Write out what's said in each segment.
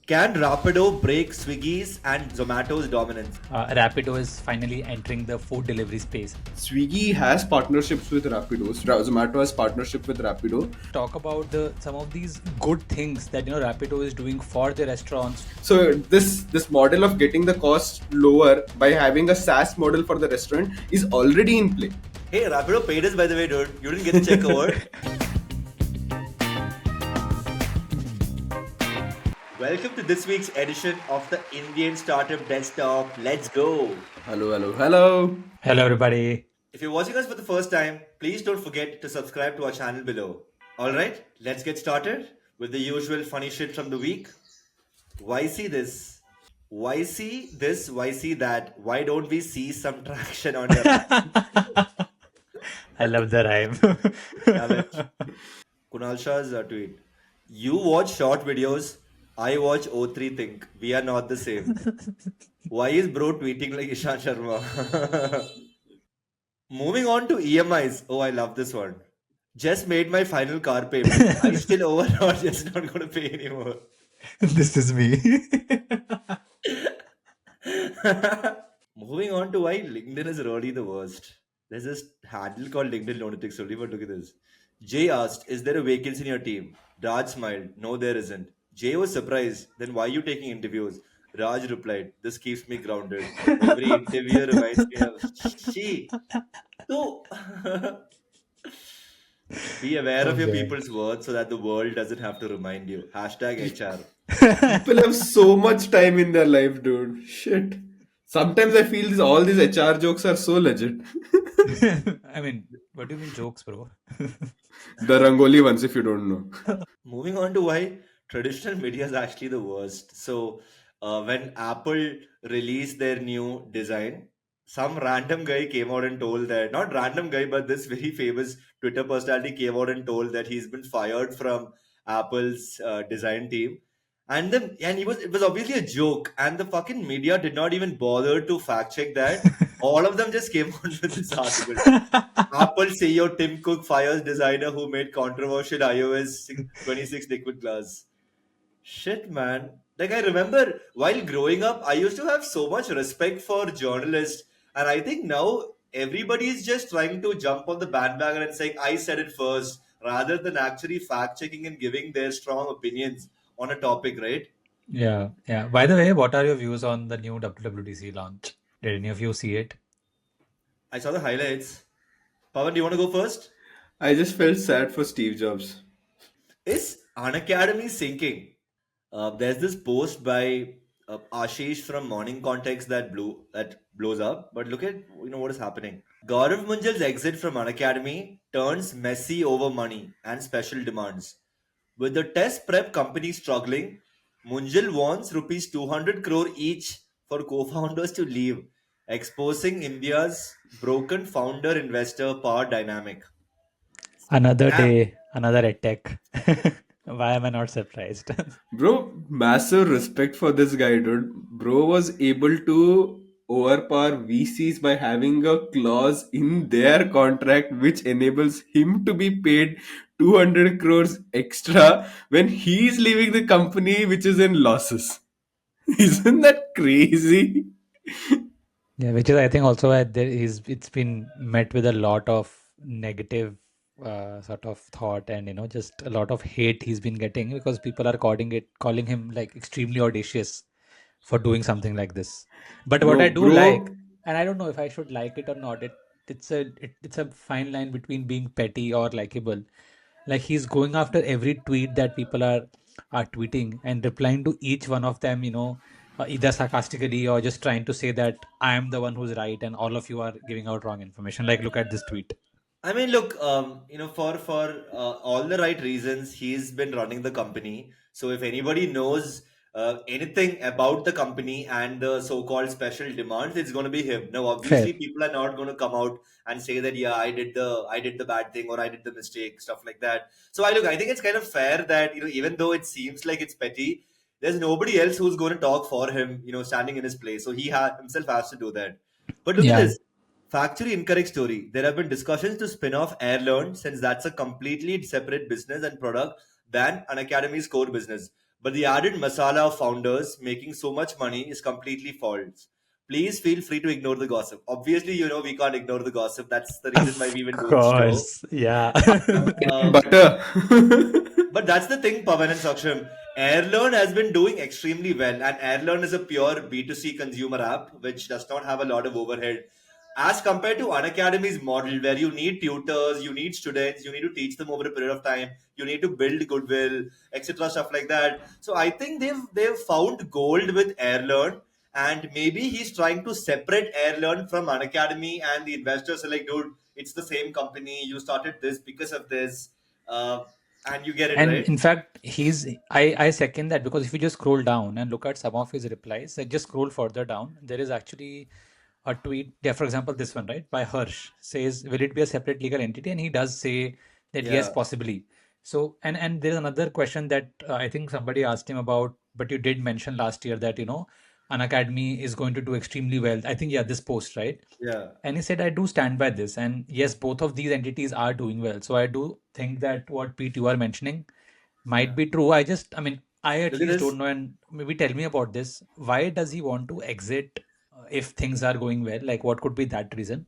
Can Rapido break Swiggy's and Zomato's dominance? Rapido is finally entering the food delivery space. Swiggy has partnerships with Rapido. Zomato has partnership with Rapido. Talk about some of these good things that Rapido is doing for the restaurants. So this model of getting the cost lower by having a SaaS model for the restaurant is already in play. Hey, Rapido paid us, by the way, dude. You didn't get the check over. Welcome to this week's edition of the Indian Startup Desktop. Let's go. Hello. Hello, everybody. If you're watching us for the first time, please don't forget to subscribe to our channel below. Alright, let's get started with the usual funny shit from the week. Why see this? Why see this? Why see that? Why don't we see some traction on your app? I love the rhyme. Love it. Kunal Shah's tweet. You watch short videos, I watch O3 Think. We are not the same. Why is bro tweeting like Ishan Sharma? Moving on to EMIs. Oh, I love this one. Just made my final car payment. I'm still over or just not going to pay anymore. This is me. Moving on to why LinkedIn is really the worst. There's this handle called LinkedIn Lunatics only, but look at this. Jay asked, is there a vacancy in your team? Raj smiled, no there isn't. Jay was surprised, then why are you taking interviews? Raj replied, this keeps me grounded. Every interview reminds me of she. So, be aware of your people's words so that the world doesn't have to remind you. Hashtag HR. People have so much time in their life, dude. Shit. Sometimes I feel all these HR jokes are so legit. I mean, what do you mean jokes, bro? The Rangoli ones, if you don't know. Moving on to why traditional media is actually the worst. So, when Apple released their new design, some random guy came out and told that, not random guy, but this very famous Twitter personality came out and told that he's been fired from Apple's design team. And it was obviously a joke, and the fucking media did not even bother to fact check that. All of them just came out with this article. Apple CEO Tim Cook fires designer who made controversial iOS 26 liquid glass. Shit, man. Like, I remember while growing up, I used to have so much respect for journalists. And I think now everybody is just trying to jump on the bandwagon and saying, I said it first, rather than actually fact checking and giving their strong opinions on a topic, right? Yeah. By the way, what are your views on the new WWDC launch? Did any of you see it? I saw the highlights. Pawan, do you want to go first? I just felt sad for Steve Jobs. Is Unacademy sinking? There's this post by Ashish from Morning Context that blows up. But look at what is happening. Gaurav Munjal's exit from Unacademy turns messy over money and special demands. With the test prep company struggling, Munjal wants rupees 200 crore each for co-founders to leave, exposing India's broken founder-investor power dynamic. Another Damn. day, another Edtech. Why am I not surprised? Bro, massive respect for this guy, dude. Bro was able to overpower VCs by having a clause in their contract which enables him to be paid 200 crores extra when he's leaving the company which is in losses. Isn't that crazy? Yeah, which is I think also it's been met with a lot of negative sort of thought and just a lot of hate he's been getting because people are calling him like extremely audacious for doing something like this. But what I do like, and I don't know if I should like it or not, it's a fine line between being petty or likable. Like he's going after every tweet that people are tweeting and replying to each one of them, either sarcastically or just trying to say that I am the one who's right and all of you are giving out wrong information. Like, look at this tweet. I mean, look, for all the right reasons, he's been running the company. So if anybody knows anything about the company and the so-called special demands, it's going to be him. Now, obviously, Fair. people are not going to come out and say that, yeah, I did the bad thing or I did the mistake, stuff like that. So I think it's kind of fair that even though it seems like it's petty, there's nobody else who's going to talk for him, standing in his place. So he himself has to do that. But look at Yeah. this. Factually incorrect story. There have been discussions to spin off AirLearn since that's a completely separate business and product than Unacademy's core business. but the added masala of founders making so much money is completely false. Please feel free to ignore the gossip. Obviously, we can't ignore the gossip. That's the reason why Of we even do this show. course, yeah. Bread and Um, butter. but that's the thing, Pavan and Saksham. Airlearn has been doing extremely well, and Airlearn is a pure B2C consumer app which does not have a lot of overhead. As compared to Unacademy's model, where you need tutors, you need students, you need to teach them over a period of time, you need to build goodwill, etc., stuff like that. So I think they've found gold with Airlearn, and maybe he's trying to separate Airlearn from Unacademy, and the investors are like, dude, it's the same company. You started this because of this. Uh, and you get it, And right? in fact, I second that, because if you just scroll down and look at some of his replies, like just scroll further down, there is actually a tweet. Yeah, for example, this one, right, by Harsh says, "Will it be a separate legal entity?" And he does say that yes, Yeah, possibly. So, and there's another question that I think somebody asked him about, but you did mention last year that An Academy is going to do extremely well. I think, yeah, this post, right? yeah, And he said, I do stand by this. And yes, both of these entities are doing well. So I do think that what Pete you are mentioning might yeah. be true. I mean, I at Look at least this. don't know. And maybe tell me about this. Why does he want to exit if things are going well? Like, what could be that reason?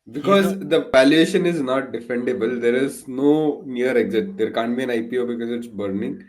He's Because not. the valuation is not defendable. There is no near exit. There can't be an IPO because it's burning.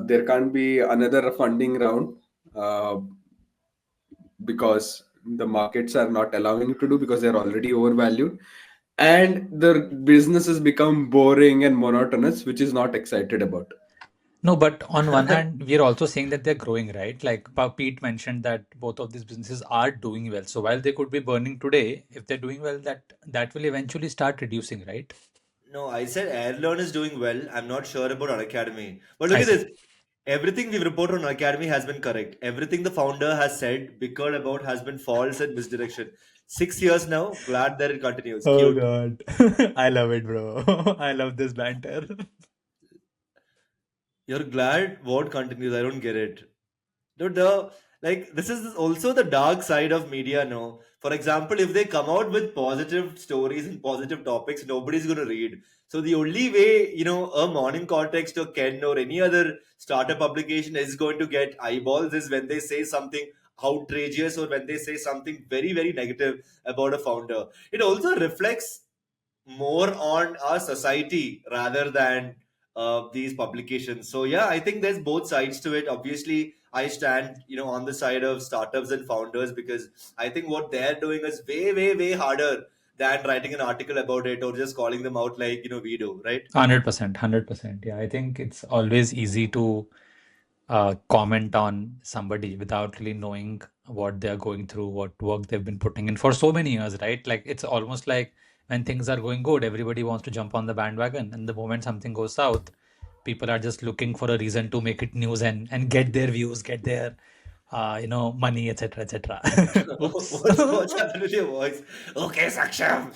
There can't be another funding round because the markets are not allowing it to do because they're already overvalued. And the businesses become boring and monotonous, which is not excited about. No, but on one hand, we are also saying that they're growing, right? Like Pete mentioned that both of these businesses are doing well. So while they could be burning today, if they're doing well, that will eventually start reducing, right? No, I said Airlearn is doing well. I'm not sure about Unacademy. But look I at see. this. Everything we've reported on Unacademy has been correct. Everything the founder has said, bickered about, has been false and misdirection. 6 years now. Glad that it continues. Oh Cute. God. I love it, bro. I love this banter. You're glad what continues. I don't get it. Dude, this is also the dark side of media, no? For example, if they come out with positive stories and positive topics, nobody's going to read. So the only way, a Morning Context or Ken or any other startup publication is going to get eyeballs is when they say something outrageous or when they say something very, very negative about a founder. It also reflects more on our society rather than these publications. So yeah, I think there's both sides to it. Obviously, I stand, on the side of startups and founders because I think what they're doing is way, way, way harder than writing an article about it or just calling them out like we do, right? 100%, 100%. Yeah, I think it's always easy to comment on somebody without really knowing what they're going through, what work they've been putting in for so many years, right? Like it's almost like when things are going good, everybody wants to jump on the bandwagon, and the moment something goes south, people are just looking for a reason to make it news and get their views, get their money, etc., etc. Oops. What's happened with your voice? Okay, Saksham.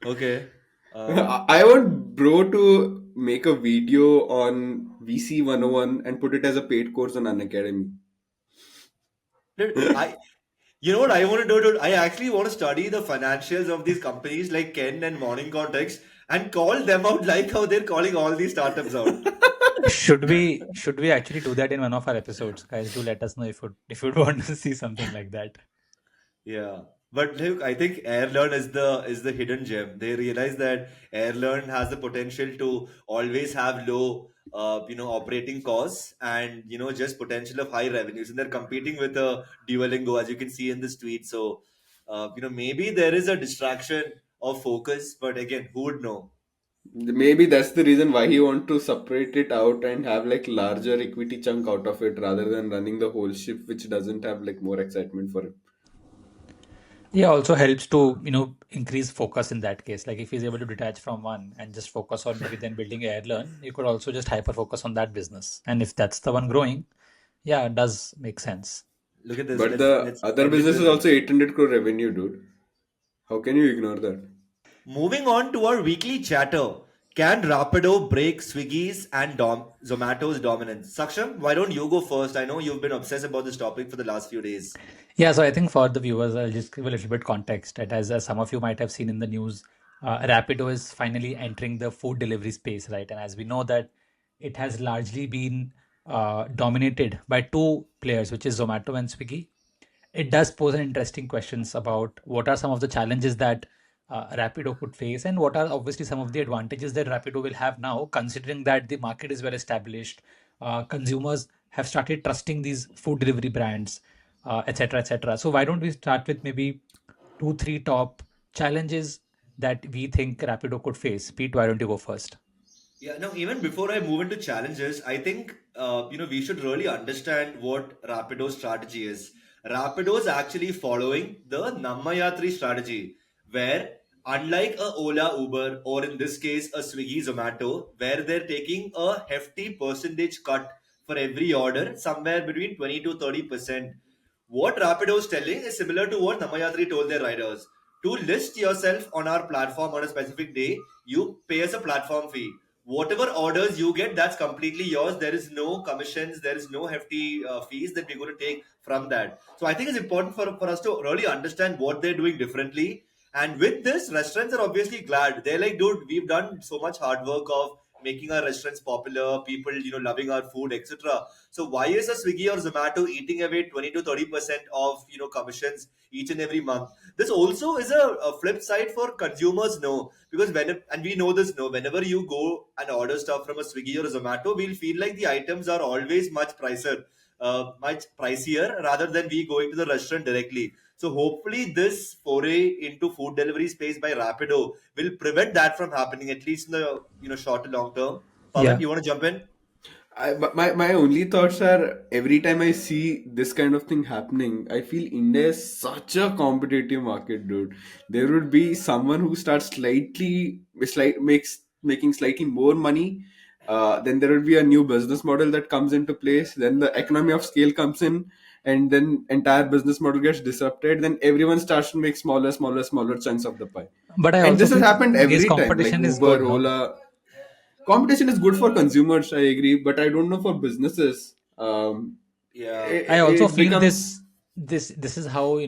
Okay. Um, I want bro to make a video on VC 101 and put it as a paid course on Unacademy. dude, you know what I want to do, dude? I actually want to study the financials of these companies like Ken and Morning Context and call them out like how they're calling all these startups out. Should we actually do that in one of our episodes, guys? Do let us know if you'd want to see something like that. Yeah. But look, I think Airlearn is the hidden gem. They realize that Airlearn has the potential to always have low operating costs and just potential of high revenues. And they're competing with a Duolingo, as you can see in this tweet. So maybe there is a distraction of focus, but again, who would know? Maybe that's the reason why he want to separate it out and have like larger equity chunk out of it rather than running the whole ship, which doesn't have like more excitement for him. Yeah, also helps to, increase focus in that case. Like if he's able to detach from one and just focus on maybe then building AirLearn, you could also just hyper focus on that business. And if that's the one growing, yeah, it does make sense. Look at this. But Let's the let's other end it business is with also 800 crore revenue, dude. How can you ignore that? moving on to our weekly chatter. Can Rapido break Swiggy's and Zomato's dominance? Saksham, why don't you go first? I know you've been obsessed about this topic for the last few days. Yeah, so I think for the viewers, I'll just give a little bit context. That as some of you might have seen in the news, Rapido is finally entering the food delivery space, right? And as we know that it has largely been dominated by two players, which is Zomato and Swiggy. It does pose an interesting questions about what are some of the challenges that Rapido could face, and what are obviously some of the advantages that Rapido will have now, considering that the market is well established, consumers have started trusting these food delivery brands, etc., etc. So why don't we start with maybe two, three top challenges that we think Rapido could face? Pete, why don't you go first? Yeah, no, even before I move into challenges, I think we should really understand what Rapido's strategy is. Rapido is actually following the Nammayatri strategy, where unlike a Ola Uber or in this case a Swiggy Zomato, where they're taking a hefty percentage cut for every order, somewhere between 20 to 30%. What Rapido is telling is similar to what Nammayatri told their riders. To list yourself on our platform on a specific day, you pay us a platform fee. Whatever orders you get, that's completely yours. There is no commissions, there is no hefty fees that we're going to take from that. So I think it's important for us to really understand what they're doing differently. And with this, restaurants are obviously glad. They're like, dude, we've done so much hard work of making our restaurants popular, people, loving our food, etc. So why is a Swiggy or Zomato eating away 20 to 30% of commissions each and every month? This also is a flip side for consumers, no, because and we know this, no, whenever you go and order stuff from a Swiggy or a Zomato, we'll feel like the items are always much pricier rather than we going to the restaurant directly. So hopefully this foray into food delivery space by Rapido will prevent that from happening, at least in the short to long term. Pavan, Yeah. you want to jump in? But my only thoughts are every time I see this kind of thing happening, I feel India is such a competitive market, dude. There would be someone who starts making slightly more money. Then there would be a new business model that comes into place. Then the economy of scale comes in, and then entire business model gets disrupted. Then everyone starts to make smaller chunks of the pie. But I And also this has feel happened this every time, like competition is Uber, good, no? Ola. Competition is good for consumers, I agree, but I don't know for businesses. Yeah. I also It feel becomes this is how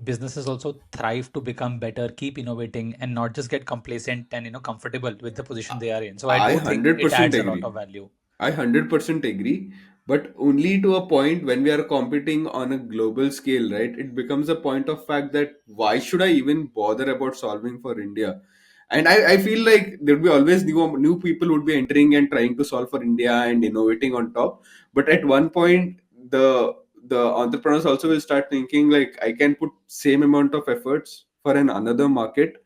businesses also thrive to become better, keep innovating, and not just get complacent and comfortable with the position they are in. So I I do think it 100% adds a lot agree. of value. I 100% agree, but only to a point when we are competing on a global scale, right? It becomes a point of fact that why should I even bother about solving for India? And I feel like there will be always new people would be entering and trying to solve for India and innovating on top. But at one point, the entrepreneurs also will start thinking like I can put same amount of efforts for an another market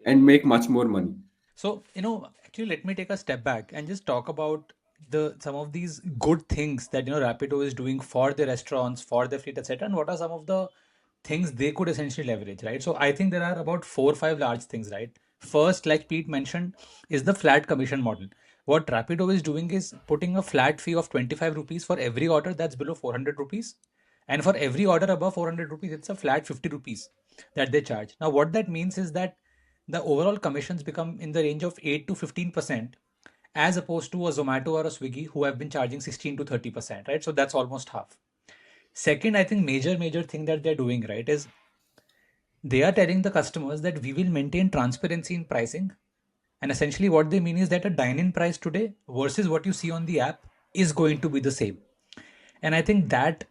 and make much more money. So, actually, let me take a step back and just talk about the some of these good things that Rapido is doing for the restaurants, for the fleet, etc. And what are some of the things they could essentially leverage, right? So, I think there are about four or five large things, right? First, like Pete mentioned, is the flat commission model. What Rapido is doing is putting a flat fee of 25 rupees for every order that's below 400 rupees. And for every order above 400 rupees, it's a flat 50 rupees that they charge. Now, what that means is that the overall commissions become in the range of 8 to 15%, as opposed to a Zomato or a Swiggy who have been charging 16 to 30%, right? So that's almost half. Second, I think major thing that they're doing, right, is they are telling the customers that we will maintain transparency in pricing. And essentially, what they mean is that a dine in price today versus what you see on the app is going to be the same. And I think that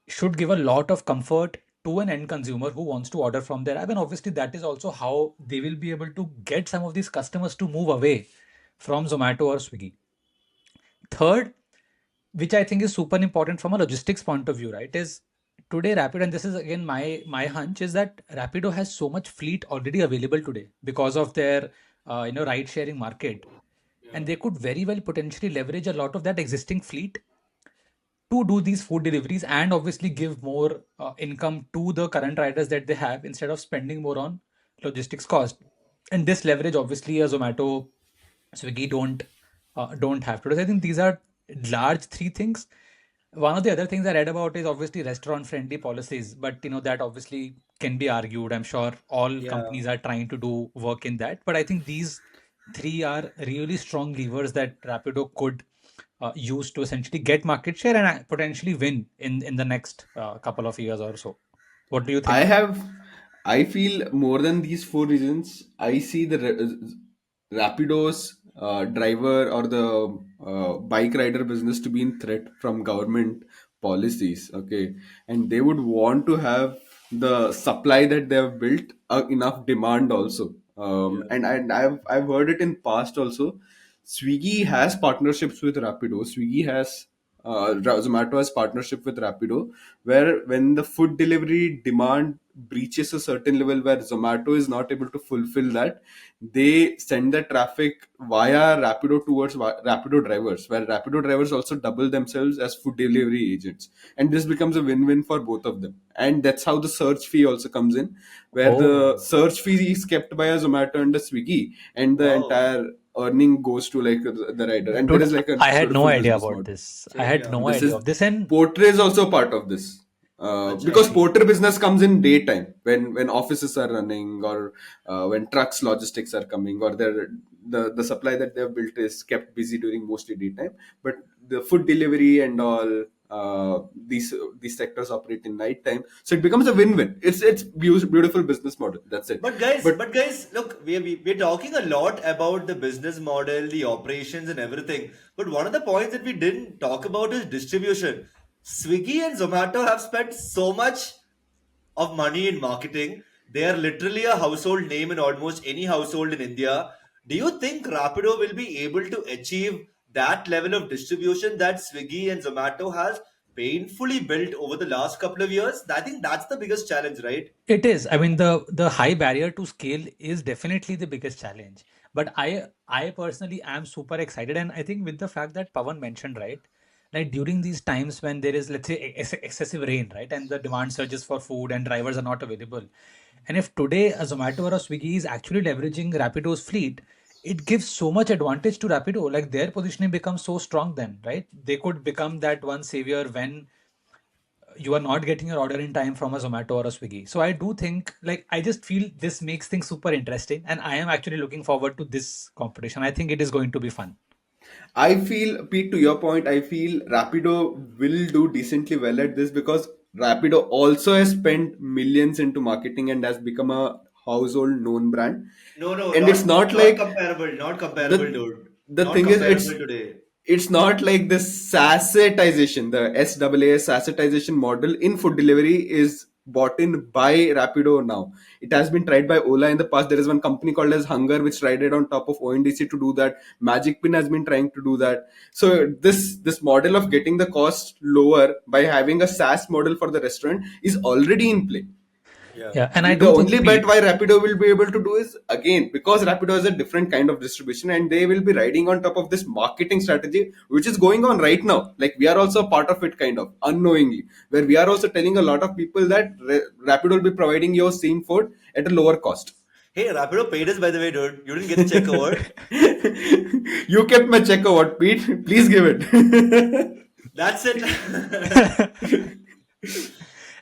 should give a lot of comfort to an end consumer who wants to order from their app. And obviously, that is also how they will be able to get some of these customers to move away from Zomato or Swiggy. Third, which I think is super important from a logistics point of view, right, is today Rapido, and this is again my hunch, is that Rapido has so much fleet already available today because of their ride sharing market, and they could very well potentially leverage a lot of that existing fleet to do these food deliveries and obviously give more income to the current riders that they have instead of spending more on logistics cost. And this leverage obviously a Zomato, Swiggy don't have to. So I think these are large three things. One of the other things I read about is obviously restaurant friendly policies, but that obviously can be argued. I'm sure all Yeah. companies are trying to do work in that, but I think these three are really strong levers that Rapido could use to essentially get market share and potentially win in the next couple of years or so. What do you I think? have I feel more than these four reasons, I see the Rapido's driver or the bike rider business to be in threat from government policies. Okay, and they would want to have the supply that they have built, enough demand also. Yeah. And I've heard it in past also. Swiggy has partnerships with Rapido. Swiggy has Zomato has partnership with Rapido, where when the food delivery demand breaches a certain level where Zomato is not able to fulfill that, they send the traffic via Rapido towards Rapido drivers, where Rapido drivers also double themselves as food delivery agents, and this becomes a win-win for both of them. And that's how the search fee also comes in, where the Oh, search fee is kept by a Zomato and a Swiggy, and the Wow. entire earning goes to like the rider, and there dude, is like a I had no beautiful idea business about model. this. I Same had here. no This idea is of this, and porter is also part of this, Acha, I because see. porter business comes in daytime when offices are running, or when trucks logistics are coming, or the supply that they have built is kept busy during mostly daytime. But the food delivery and all, these sectors operate in night time, so it becomes a win-win. It's beautiful business model, that's it. But But guys, look, we're talking a lot about the business model, the operations, and everything. But one of the points that we didn't talk about is distribution. Swiggy and Zomato have spent so much of money in marketing. They are literally a household name in almost any household in India. Do you think Rapido will be able to achieve that level of distribution that Swiggy and Zomato has painfully built over the last couple of years? I think that's the biggest challenge, right? it is. I mean, the high barrier to scale is definitely the biggest challenge. But I personally am super excited, and I think with the fact that Pawan mentioned, right, like during these times when there is, let's say, excessive rain, right, and the demand surges for food and drivers are not available, and if today a Zomato or a Swiggy is actually leveraging Rapido's fleet, it gives so much advantage to Rapido. Like their positioning becomes so strong then, right? They could become that one savior when you are not getting your order in time from a Zomato or a Swiggy. So I do think, like, I just feel this makes things super interesting, and I am actually looking forward to this competition. I think it is going to be fun. I feel, Pete, to your point, I feel Rapido will do decently well at this, because Rapido also has spent millions into marketing and has become a household known brand. No, no, And it's not not like comparable, not comparable, the dude. the Not thing is, comparable today. it's not like the sachetization, the SAA sachetization model in food delivery is bought in by Rapido now. It has been tried by Ola in the past. There is one company called as Hunger which tried it on top of ONDC to do that. Magic Pin has been trying to do that. So this model of getting the cost lower by having a SaaS model for the restaurant is already in play. Yeah. Yeah, and I The do think only bet Pete. why Rapido will be able to do is, again, because Rapido has a different kind of distribution, and they will be riding on top of this marketing strategy which is going on right now. Like we are also a part of it, kind of unknowingly, where we are also telling a lot of people that Rapido will be providing your same food at a lower cost. Hey, Rapido paid us, by the way, dude. You didn't get the check over. You kept my check out, Pete. Please give it. That's it.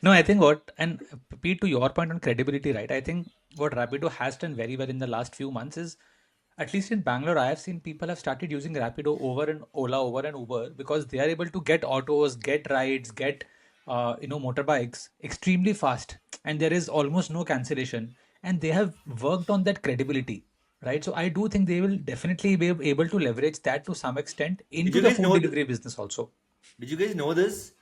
No, I think what, and Pete, to your point on credibility, right? I think what Rapido has done very well in the last few months is, at least in Bangalore, I have seen people have started using Rapido over and Ola over and Uber because they are able to get autos, get rides, get motorbikes extremely fast, and there is almost no cancellation, and they have worked on that credibility, right? So I do think they will definitely be able to leverage that to some extent Did into you the guys food know? delivery business also. Did you guys know this?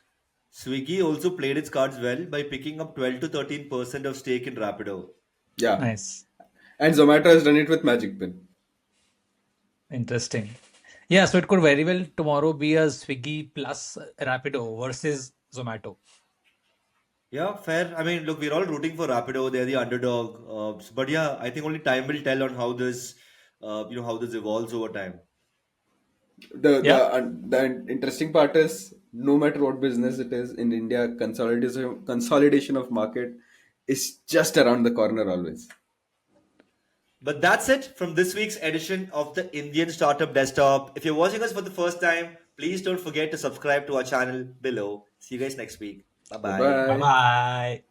Swiggy also played its cards well by picking up 12 to 13% of stake in Rapido. Yeah. Nice. And Zomato has done it with Magic Pin. Interesting. Yeah, so it could very well tomorrow be a Swiggy plus Rapido versus Zomato. Yeah, fair. I mean, look, we're all rooting for Rapido. They're the underdog. But yeah, I think only time will tell on how how this evolves over time. Yeah. The interesting part is, no matter what business it is in India, consolidation of market is just around the corner always. But that's it from this week's edition of the Indian Startup Desktop. If you're watching us for the first time, please don't forget to subscribe to our channel below. See you guys next week. Bye Bye bye. Bye bye.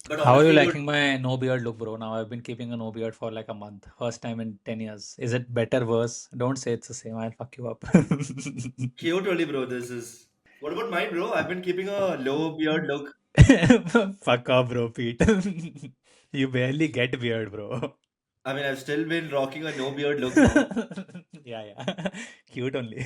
bye. But How are you honestly, dude, liking my no beard look, bro? Now I've been keeping a no beard for like a month. First time in 10 years. Is it better, worse? Don't say it's the same. I'll fuck you up. cute only, bro. This is. What about mine, bro? I've been keeping a low beard look. Fuck off, bro, Pete. You barely get beard, bro. I mean, I've still been rocking a no beard look, bro. Yeah, yeah. Cute only.